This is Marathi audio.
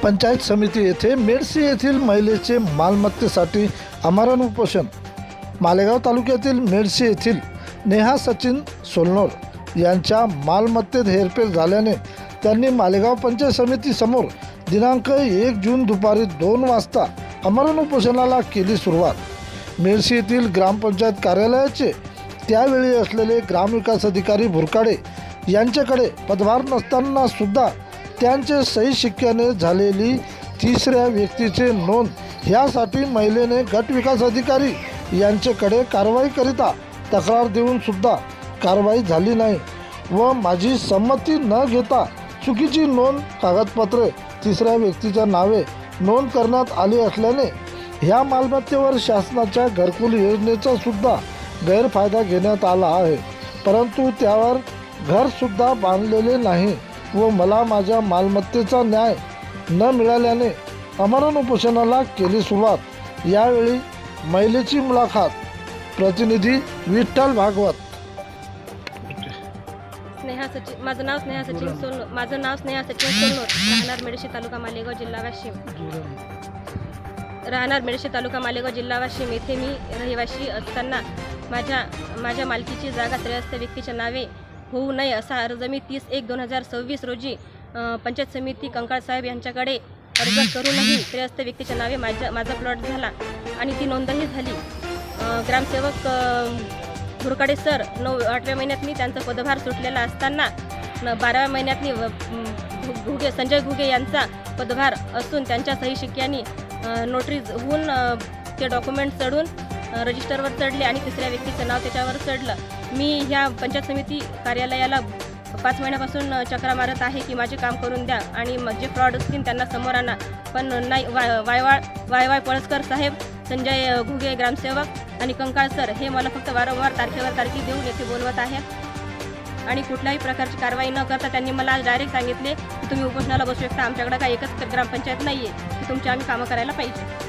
पंचायत समिती येथे मेडसी येथील महिलेचे मालमत्तेसाठी आमरण उपोषण। मालेगाव तालुक्यातील मेडसी येथील नेहा सचिन सोलनोर यांच्या मालमत्तेत हेरफेर झाल्याने त्यांनी मालेगाव पंचायत समिती समोर दिनांक 1 जून दुपारी 2 वाजता आमरण उपोषणाला केली सुरुवात। मेडसी येथील ग्रामपंचायत कार्यालयाचे त्यावेळी असलेले ग्रामविकास अधिकारी भुरकाडे यांच्याकडे पदभार नसताना सुद्धा त्यांचे सही शिक्क्याने झालेली तिसऱ्या व्यक्तीचे नोंद ह्यासाठी महिलेने गट विकास अधिकारी यांच्याकडे कारवाईकरिता तक्रार देऊन सुद्धा कारवाई झाली नाही व माझी संमती न घेता चुकीची नोंद कागदपत्रे तिसऱ्या व्यक्तीच्या नावे नोंद करण्यात आली असल्याने ह्या मालमत्तेवर शासनाच्या घरकुल योजनेचा सुद्धा गैरफायदा घेण्यात आला आहे, परंतु त्यावर घरसुद्धा बांधलेले नाही व मला माझ्या मालमत्तेचा न्याय न मिळाल्याने आमरण उपोषणाला केली सुरुवात। यावेळी महिलेची मुलाखत, प्रतिनिधी विठ्ठल भागवत। माझं नाव स्नेहा सचिन सोलनोर, राहणार मेडशी तालुका मालेगाव जिल्हा वाशिम येथे मी रहिवाशी असताना माझ्या मालकीची जागा त्रयस्थ व्यक्तीच्या नावे होऊ नये असा अर्ज मी 30/1/2026 रोजी पंचायत समिती कंकाळ साहेब यांच्याकडे अर्ज करूनही त्रयस्थ व्यक्तीच्या नावे माझा प्लॉट झाला आणि ती नोंदही झाली। ग्रामसेवक भुरकाडे सर 8व्या महिन्यातनी त्यांचा पदभार सुटलेला असताना 12व्या महिन्यातनी संजय घुगे यांचा पदभार असून त्यांच्या सही शिक्क्यांनी नोटरीज होऊन ते डॉक्युमेंट चढून रजिस्टरवर चढले आणि तिसऱ्या व्यक्तीचं नाव त्याच्यावर चढलं। मी ह्या पंचायत समिती कार्यालयाला 5 महिन्यापासून चक्रा मारत आहे की माझे काम करून द्या आणि जे फ्रॉड असतील त्यांना समोर आणा, पण नाही। वाय पळसकर साहेब, संजय घुगे ग्रामसेवक आणि कंकाळ सर हे मला फक्त वारंवार तारखेवर तारखी देऊन येथे बोलवत आहेत आणि कुठल्याही प्रकारची कारवाई न करता त्यांनी मला डायरेक्ट सांगितले की तुम्ही उपोषणाला बसू शकता, आमच्याकडे काय एकच ग्रामपंचायत नाही आहे की तुमची आम्ही कामं करायला पाहिजे।